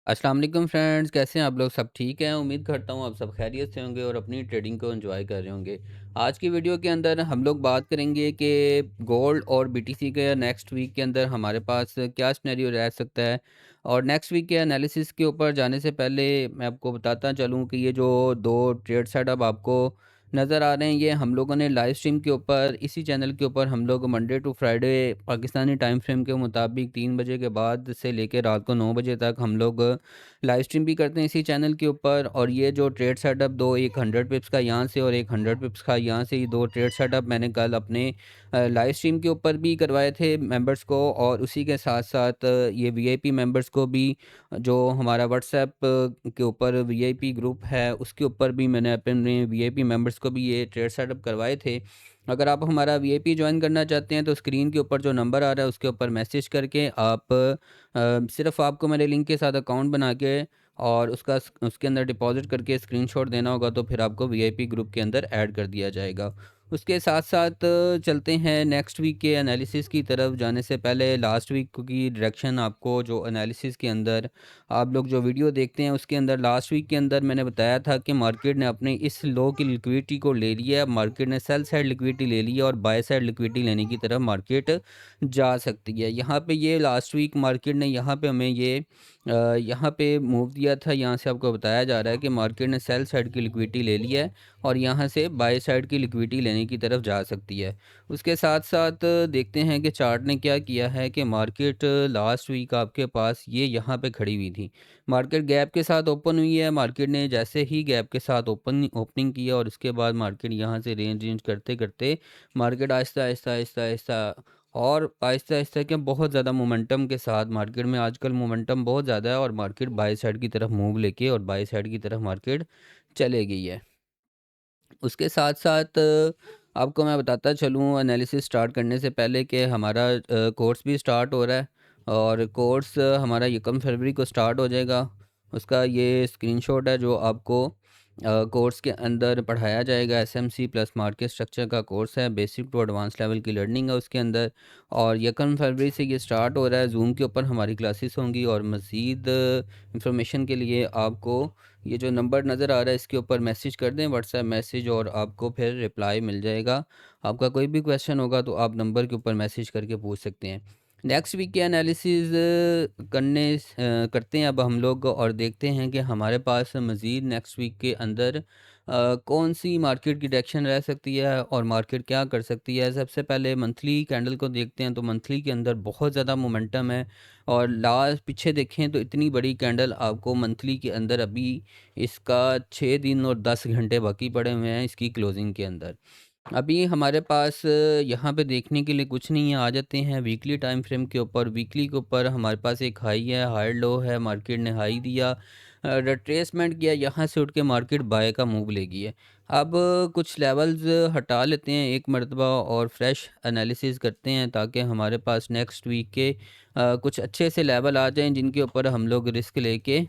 अस्सलाम वालेकुम फ्रेंड्स, कैसे हैं आप लोग? सब ठीक हैं? उम्मीद करता हूँ आप सब खैरियत से होंगे और अपनी ट्रेडिंग को एंजॉय कर रहे होंगे। आज की वीडियो के अंदर हम लोग बात करेंगे कि गोल्ड और बीटीसी के नेक्स्ट वीक के अंदर हमारे पास क्या सिनेरियो रह सकता है। और नेक्स्ट वीक के एनालिसिस के ऊपर जाने से पहले मैं आपको बताता चलूँ कि ये जो दो ट्रेड सेटअप आपको नज़र आ रहे हैं, ये हम लोगों ने लाइव स्ट्रीम के ऊपर इसी चैनल के ऊपर हम लोग मंडे टू फ्राइडे पाकिस्तानी टाइम फ्रेम के मुताबिक 3 बजे के बाद से लेकर रात को 9 बजे तक हम लोग लाइव स्ट्रीम भी करते हैं इसी चैनल के ऊपर। और ये जो ट्रेड सेटअप दो, एक 100 पिप्स का यहाँ से और एक 100 पिप्स का यहाँ से, ये दो ट्रेड सेटअप मैंने कल अपने लाइव स्ट्रीम के ऊपर भी करवाए थे मेंबर्स को। और उसी के साथ साथ ये वीआईपी मेंबर्स को भी, जो हमारा व्हाट्सएप के ऊपर वीआईपी ग्रुप है उसके ऊपर भी मैंने अपने वीआईपी मेंबर्स को भी ये ट्रेड सेटअप करवाए थे। अगर आप हमारा वीआईपी ज्वाइन करना चाहते हैं तो स्क्रीन के ऊपर जो नंबर आ रहा है उसके ऊपर मैसेज करके आप सिर्फ़ आपको मेरे लिंक के साथ अकाउंट बना के और उसके अंदर डिपॉज़िट करके स्क्रीनशॉट देना होगा, तो फिर आपको वीआईपी ग्रुप के अंदर ऐड कर दिया जाएगा। उसके साथ-साथ चलते हैं नेक्स्ट वीक के एनालिसिस की तरफ जाने से पहले लास्ट वीक की डायरेक्शन आपको, जो एनालिसिस के अंदर आप लोग जो वीडियो देखते हैं उसके अंदर लास्ट वीक के अंदर मैंने बताया था कि मार्केट ने अपने इस लो की लिक्विडिटी को ले लिया है। मार्केट ने सेल साइड लिक्विडिटी ले ली है और बाय साइड लिक्विडिटी लेने की तरफ मार्केट जा सकती है। यहाँ पे ये लास्ट वीक मार्केट ने यहाँ पे हमें ये यहाँ पे मूव दिया था। यहाँ से आपको बताया जा रहा है कि मार्केट ने सेल साइड की लिक्विडिटी ले ली है और यहाँ से बाय साइड की लिक्विडिटी लेने की तरफ जा सकती है। उसके साथ-साथ देखते हैं कि चार्ट ने क्या किया है कि मार्केट लास्ट वीक आपके पास ये यहाँ पे खड़ी हुई थी। मार्केट गैप के साथ ओपन हुई है। मार्केट ने जैसे ही गैप के साथ ओपनिंग की और उसके बाद मार्केट यहाँ से रेंज करते-करते मार्केट आहिस्ता-आहिस्ता और आहिस्ता-आहिस्ता क्या बहुत ज़्यादा मोमेंटम के साथ, मार्केट में आजकल मोमेंटम बहुत ज़्यादा है और मार्केट बाय साइड की तरफ मूव लेके और बाय साइड की तरफ मार्केट चले गई है। उसके साथ-साथ आपको मैं बताता चलूँ एनालिसिस स्टार्ट करने से पहले कि हमारा कोर्स भी स्टार्ट हो रहा है और कोर्स हमारा यकम फरवरी को स्टार्ट हो जाएगा। उसका ये स्क्रीनशॉट है जो आपको कोर्स के अंदर पढ़ाया जाएगा। एसएमसी प्लस मार्केट स्ट्रक्चर का कोर्स है, बेसिक टू एडवांस लेवल की लर्निंग है उसके अंदर। और यकम फरवरी से ये स्टार्ट हो रहा है। ज़ूम के ऊपर हमारी क्लासेस होंगी और मज़ीद इंफॉर्मेशन के लिए आपको ये जो नंबर नज़र आ रहा है इसके ऊपर मैसेज कर दें, व्हाट्सएप मैसेज, और आपको फिर रिप्लाई मिल जाएगा। आपका कोई भी क्वेश्चन होगा तो आप नंबर के ऊपर मैसेज करके पूछ सकते हैं। नेक्स्ट वीक के एनालिसिस करते हैं अब हम लोग और देखते हैं कि हमारे पास मज़ीद नेक्स्ट वीक के अंदर कौन सी मार्केट की डायरेक्शन रह सकती है और मार्केट क्या कर सकती है। सबसे पहले मंथली कैंडल को देखते हैं तो मंथली के अंदर बहुत ज़्यादा मोमेंटम है और लास्ट पीछे देखें तो इतनी बड़ी कैंडल आपको मंथली के अंदर अभी इसका 6 दिन और 10 घंटे बाकी पड़े हुए हैं इसकी क्लोजिंग के अंदर। अभी हमारे पास यहाँ पे देखने के लिए कुछ नहीं है। आ जाते हैं वीकली टाइम फ्रेम के ऊपर। वीकली के ऊपर हमारे पास एक हाई है, हाई लो है। मार्केट ने हाई दिया, रिट्रेसमेंट किया, यहाँ से उठ के मार्केट बाय का मूव ले गई है। अब कुछ लेवल्स हटा लेते हैं एक मर्तबा और फ्रेश एनालिसिस करते हैं ताकि हमारे पास नेक्स्ट वीक के कुछ अच्छे से लेवल आ जाएं जिनके ऊपर हम लोग रिस्क लेके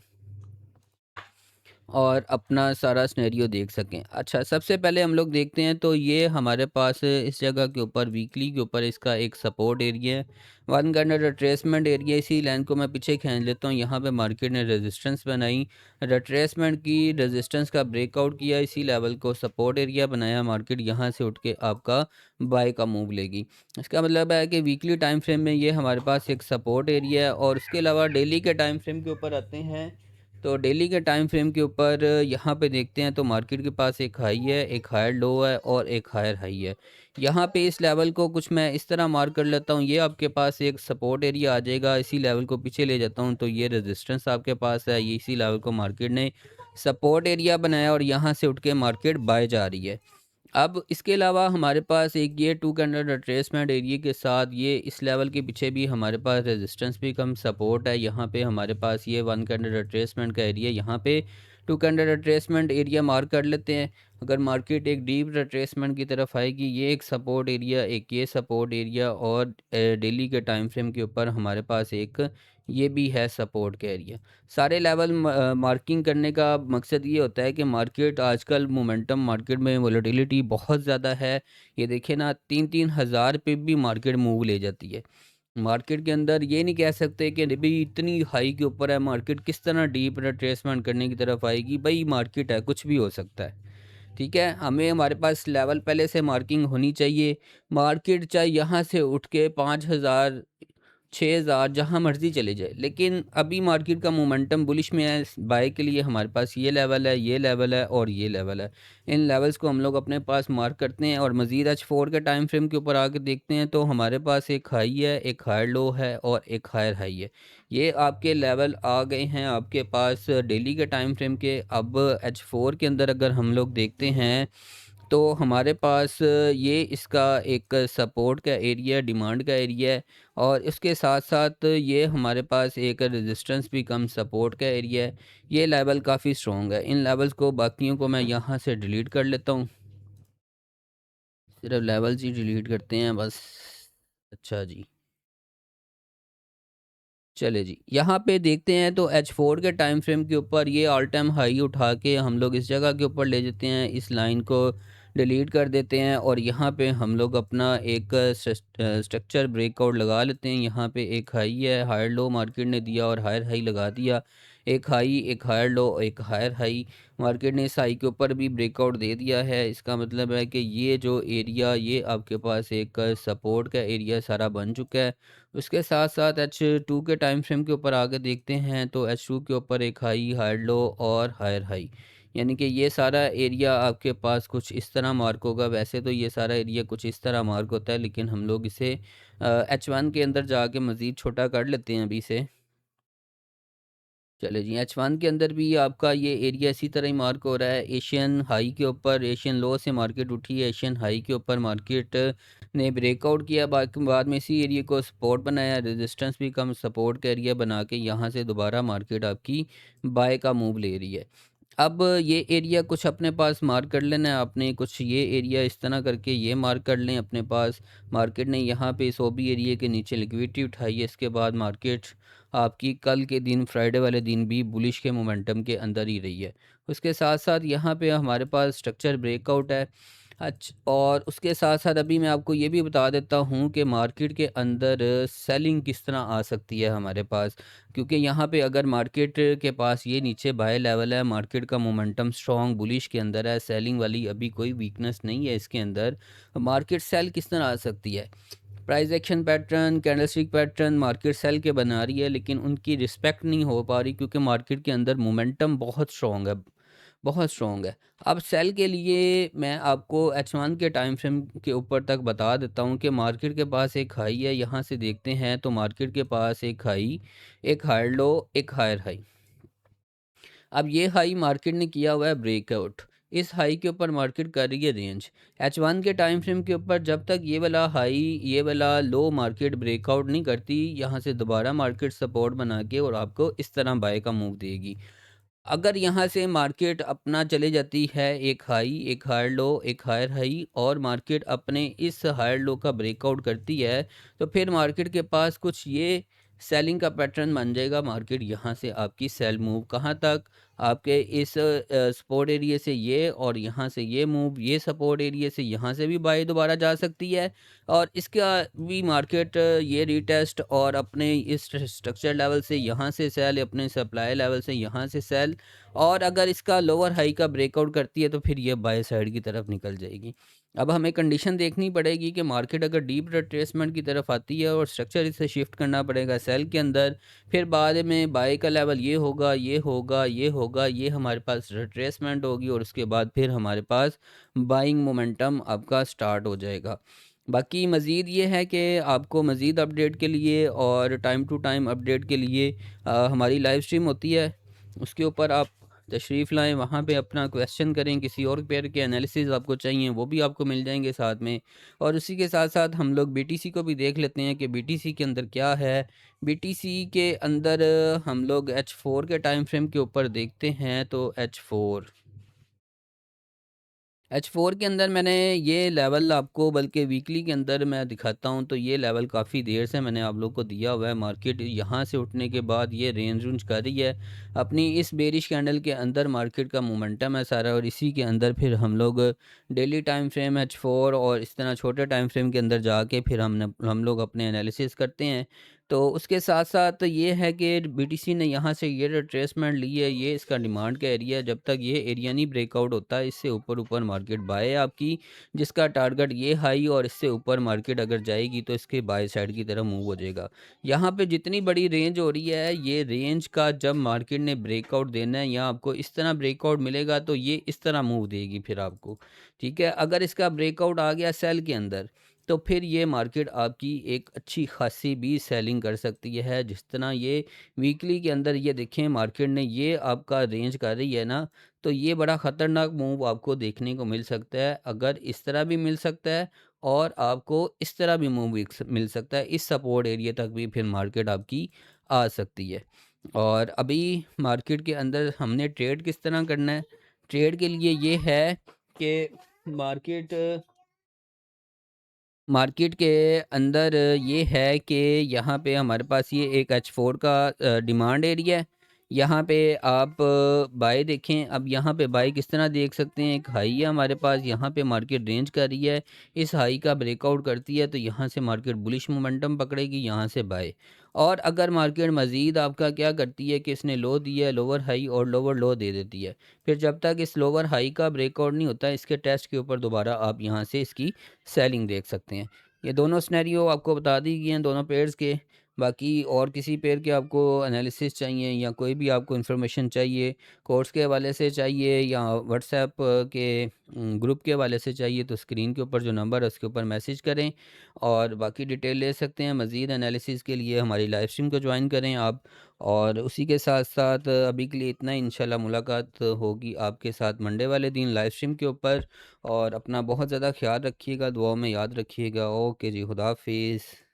और अपना सारा सिनेरियो देख सकें। अच्छा, सबसे पहले हम लोग देखते हैं तो ये हमारे पास इस जगह के ऊपर वीकली के ऊपर इसका एक सपोर्ट एरिया है, वन का रिट्रेसमेंट एरिया। इसी लाइन को मैं पीछे खींच लेता हूँ। यहाँ पे मार्केट ने रेजिस्टेंस बनाई, रिट्रेसमेंट की, रेजिस्टेंस का ब्रेकआउट किया, इसी लेवल को सपोर्ट एरिया बनाया। मार्केट यहाँ से उठ के आपका बाय का मूव लेगी। इसका मतलब है कि वीकली टाइम फ्रेम में ये हमारे पास एक सपोर्ट एरिया है। और उसके अलावा डेली के टाइम फ्रेम के ऊपर आते हैं तो डेली के टाइम फ्रेम के ऊपर यहाँ पे देखते हैं तो मार्केट के पास एक हाई है, एक हायर लो है और एक हायर हाई है। यहाँ पे इस लेवल को कुछ मैं इस तरह मार्क कर लेता हूँ। ये आपके पास एक सपोर्ट एरिया आ जाएगा। इसी लेवल को पीछे ले जाता हूँ तो ये रेजिस्टेंस आपके पास है। ये इसी लेवल को मार्केट ने सपोर्ट एरिया बनाया और यहाँ से उठ के मार्केट बाय जा रही है। अब इसके अलावा हमारे पास एक ये 2 कैंडल रिट्रेसमेंट एरिया के साथ ये इस लेवल के पीछे भी हमारे पास रेजिस्टेंस भी कम सपोर्ट है। यहाँ पे हमारे पास ये 1 कैंडल रिट्रेसमेंट का एरिया, यहाँ पे 2 कैंडल रिट्रेसमेंट एरिया मार्क कर लेते हैं। अगर मार्केट एक डीप रिट्रेसमेंट की तरफ आएगी, ये एक सपोर्ट एरिया, एक ये सपोर्ट एरिया और डेली के टाइम फ्रेम के ऊपर हमारे पास एक ये भी है सपोर्ट का एरिया। सारे लेवल मार्किंग करने का मकसद ये होता है कि मार्केट आजकल मोमेंटम, मार्केट में वोलेटिलिटी बहुत ज़्यादा है। ये देखिए ना, 3-3 हज़ार पे भी मार्केट मूव ले जाती है। मार्केट के अंदर ये नहीं कह सकते कि अभी इतनी हाई के ऊपर है मार्केट, किस तरह डीप रिट्रेसमेंट करने की तरफ आएगी। भाई मार्केट है, कुछ भी हो सकता है। ठीक है, हमें हमारे पास लेवल पहले से मार्किंग होनी चाहिए। मार्केट चाहे यहाँ से उठ के 5,000 6,000 जहाँ मर्ज़ी चले जाए, लेकिन अभी मार्केट का मोमेंटम बुलिश में है। बाय के लिए हमारे पास ये लेवल है, ये लेवल है और ये लेवल है। इन लेवल्स को हम लोग अपने पास मार्क करते हैं और मज़ीद H4 के टाइम फ्रेम के ऊपर आके देखते हैं तो हमारे पास एक हाई है, एक हायर लो है और एक हायर हाई है। ये आपके लेवल आ गए हैं आपके पास डेली के टाइम फ्रेम के। अब H4 के अंदर अगर हम लोग देखते हैं तो हमारे पास ये इसका एक सपोर्ट का एरिया, डिमांड का एरिया है और इसके साथ-साथ ये हमारे पास एक रेजिस्टेंस भी कम सपोर्ट का एरिया है। ये लेवल काफ़ी स्ट्रॉन्ग है। इन लेवल्स को बाकियों को मैं यहाँ से डिलीट कर लेता हूँ। सिर्फ़ लेवल्स ही डिलीट करते हैं बस। अच्छा जी। चले जी, यहाँ पे देखते हैं तो H4 के टाइम फ्रेम के ऊपर ये ऑल टाइम हाई उठा के हम लोग इस जगह के ऊपर ले जाते हैं, इस लाइन को डिलीट कर देते हैं और यहाँ पे हम लोग अपना एक स्ट्रक्चर ब्रेकआउट लगा लेते हैं। यहाँ पे एक हाई है, हायर लो मार्केट ने दिया और हायर हाई लगा दिया। एक हाई, एक हायर लो, एक हायर हाई, मार्केट ने इस हाई के ऊपर भी ब्रेकआउट दे दिया है। इसका मतलब है कि ये जो एरिया, ये आपके पास एक सपोर्ट का एरिया सारा बन चुका है। उसके साथ-साथ H2 के टाइम फ्रेम के ऊपर आगे देखते हैं तो H2 के ऊपर एक हाई, हायर लो और हायर हाई। यानी कि ये सारा एरिया आपके पास कुछ इस तरह मार्क होगा। वैसे तो ये सारा एरिया कुछ इस तरह मार्क होता है, लेकिन हम लोग इसे H1 के अंदर जाके मज़ीद छोटा कर लेते हैं अभी से। चले जी, H1 के अंदर भी आपका ये एरिया इसी तरह ही मार्क हो रहा है। एशियन हाई के ऊपर, एशियन लो से मार्केट उठी है, एशियन हाई के ऊपर मार्केट ने ब्रेकआउट किया, बाद में इसी एरिया को सपोर्ट बनाया, रेजिस्टेंस भी कम सपोर्ट का एरिया बना के यहाँ से दोबारा मार्केट आपकी बाय का मूव ले रही है। अब ये एरिया कुछ अपने पास मार्क कर लेना है आपने, कुछ ये एरिया इस तरह करके ये मार्क कर लें अपने पास। मार्केट ने यहाँ पे इस ओबी एरिया के नीचे लिक्विडिटी उठाई है, इसके बाद मार्केट आपकी कल के दिन, फ्राइडे वाले दिन भी बुलिश के मोमेंटम के अंदर ही रही है। उसके साथ-साथ यहाँ पे हमारे पास स्ट्रक्चर ब्रेकआउट है। और उसके साथ-साथ अभी मैं आपको ये भी बता देता हूँ कि मार्केट के अंदर सेलिंग किस तरह आ सकती है हमारे पास। क्योंकि यहाँ पे अगर मार्केट के पास ये नीचे बाय लेवल है, मार्केट का मोमेंटम स्ट्रॉन्ग बुलिश के अंदर है, सेलिंग वाली अभी कोई वीकनेस नहीं है इसके अंदर। मार्केट सेल किस तरह आ सकती है? Price action pattern, candlestick pattern market sell के बना रही है, लेकिन उनकी रिस्पेक्ट नहीं हो पा रही क्योंकि मार्केट के अंदर मोमेंटम बहुत स्ट्रॉन्ग है, बहुत स्ट्रॉन्ग है। अब सेल के लिए मैं आपको H1 के टाइम फ्रेम के ऊपर तक बता देता हूँ कि मार्केट के पास एक हाई है, यहाँ से देखते हैं तो मार्केट के पास एक हाई, एक हायर लो, एक हायर हाई। अब ये हाई मार्केट ने किया हुआ है ब्रेकआउट। इस हाई के ऊपर मार्केट कर रही है रेंज। H1 के टाइम फ्रेम के ऊपर जब तक ये वाला हाई, ये वाला लो मार्केट ब्रेकआउट नहीं करती, यहाँ से दोबारा मार्केट सपोर्ट बना के और आपको इस तरह बाय का मूव देगी। अगर यहाँ से मार्केट अपना चले जाती है एक हाई, एक हायर लो, एक हायर हाई और मार्केट अपने इस हायर लो का ब्रेकआउट करती है, तो फिर मार्केट के पास कुछ ये सेलिंग का पैटर्न बन जाएगा। मार्केट यहाँ से आपकी सेल मूव कहाँ तक, आपके इस सपोर्ट एरिया से ये और यहाँ से ये मूव, ये सपोर्ट एरिया से यहाँ से भी बाय दोबारा जा सकती है और इसका भी मार्केट ये रीटेस्ट और अपने इस स्ट्रक्चर लेवल से यहाँ से सेल, अपने सप्लाई लेवल से यहाँ से सेल और अगर इसका लोअर हाई का ब्रेकआउट करती है तो फिर ये बाय साइड की तरफ निकल जाएगी। अब हमें कंडीशन देखनी पड़ेगी कि मार्केट अगर डीप रिट्रेसमेंट की तरफ आती है और स्ट्रक्चर इसे शिफ्ट करना पड़ेगा सेल के अंदर, फिर बाद में बाय का लेवल ये होगा, ये होगा, ये होगा, ये हमारे पास रिट्रेसमेंट होगी और उसके बाद फिर हमारे पास बाइंग मोमेंटम आपका स्टार्ट हो जाएगा। बाकी मज़ीद ये है कि आपको मज़ीद अपडेट के लिए और टाइम टू टाइम अपडेट के लिए हमारी लाइव स्ट्रीम होती है, उसके ऊपर आप तशरीफ़ लाएँ, वहाँ पे अपना क्वेश्चन करें, किसी और पेयर के एनालिसिस आपको चाहिए वो भी आपको मिल जाएँगे साथ में। और उसी के साथ-साथ हम लोग बीटीसी को भी देख लेते हैं कि बीटीसी के अंदर क्या है। बीटीसी के अंदर हम लोग H4 के टाइम फ्रेम के ऊपर देखते हैं तो H4 H4 के अंदर मैंने ये लेवल आपको बल्कि वीकली के अंदर मैं दिखाता हूँ, तो ये लेवल काफ़ी देर से मैंने आप लोग को दिया हुआ है। मार्केट यहाँ से उठने के बाद ये रेंज रूंज कर रही है अपनी। इस बेरिश कैंडल के अंदर मार्केट का मोमेंटम है सारा, और इसी के अंदर फिर हम लोग डेली टाइम फ्रेम H4 और इस तरह छोटे टाइम फ्रेम के अंदर जाके फिर हम लोग अपने एनालिसिस करते हैं। तो उसके साथ साथ ये है कि बीटीसी ने यहाँ से ये रिट्रेसमेंट ली है, ये इसका डिमांड का एरिया है। जब तक ये एरिया नहीं ब्रेकआउट होता, इससे ऊपर ऊपर मार्केट बाय है आपकी, जिसका टारगेट ये हाई, और इससे ऊपर मार्केट अगर जाएगी तो इसके बाय साइड की तरफ मूव हो जाएगा। यहाँ पे जितनी बड़ी रेंज हो रही है, ये रेंज का जब मार्केट ने ब्रेकआउट देना है या आपको इस तरह ब्रेकआउट मिलेगा, तो ये इस तरह मूव देगी फिर आपको। ठीक है, अगर इसका ब्रेकआउट आ गया सेल के अंदर, तो फिर ये मार्केट आपकी एक अच्छी खासी भी सेलिंग कर सकती है। जिस तरह ये वीकली के अंदर ये देखें मार्केट ने ये आपका रेंज कर रही है ना, तो ये बड़ा ख़तरनाक मूव आपको देखने को मिल सकता है। अगर इस तरह भी मिल सकता है और आपको इस तरह भी मूव मिल सकता है, इस सपोर्ट एरिया तक भी फिर मार्केट आपकी आ सकती है। और अभी मार्केट के अंदर हमने ट्रेड किस तरह करना है, ट्रेड के लिए ये है कि मार्केट मार्केट के अंदर ये है कि यहाँ पे हमारे पास ये एक H4 का डिमांड एरिया है। यहाँ पे आप बाय देखें, अब यहाँ पे बाय किस तरह देख सकते हैं, एक हाई है हमारे पास, यहाँ पे मार्केट रेंज कर रही है, इस हाई का ब्रेकआउट करती है तो यहाँ से मार्केट बुलिश मोमेंटम पकड़ेगी, यहाँ से बाय। और अगर मार्केट मज़ीद आपका क्या करती है कि इसने लो दिया है, लोअर हाई और लोअर लो दे देती है, फिर जब तक इस लोअर हाई का ब्रेकआउट नहीं होता, इसके टेस्ट के ऊपर दोबारा आप यहाँ से इसकी सेलिंग देख सकते हैं। ये दोनों सिनेरियो आपको बता दी गई हैं दोनों पेयर्स के। बाकी और किसी पेयर के आपको एनालिसिस चाहिए या कोई भी आपको इन्फॉर्मेशन चाहिए, कोर्स के हवाले से चाहिए या व्हाट्सएप के ग्रुप के हवाले से चाहिए, तो स्क्रीन के ऊपर जो नंबर है उसके ऊपर मैसेज करें और बाकी डिटेल ले सकते हैं। मज़ीद एनालिसिस के लिए हमारी लाइव स्ट्रीम को ज्वाइन करें आप। और उसी के साथ साथ अभी के लिए इतना ही, इंशाल्लाह मुलाकात होगी आपके साथ मंडे वाले दिन लाइव स्ट्रीम के ऊपर। और अपना बहुत ज़्यादा ख्याल रखिएगा, दुआओं में याद रखिएगा। ओके जी, खुदा हाफिज़।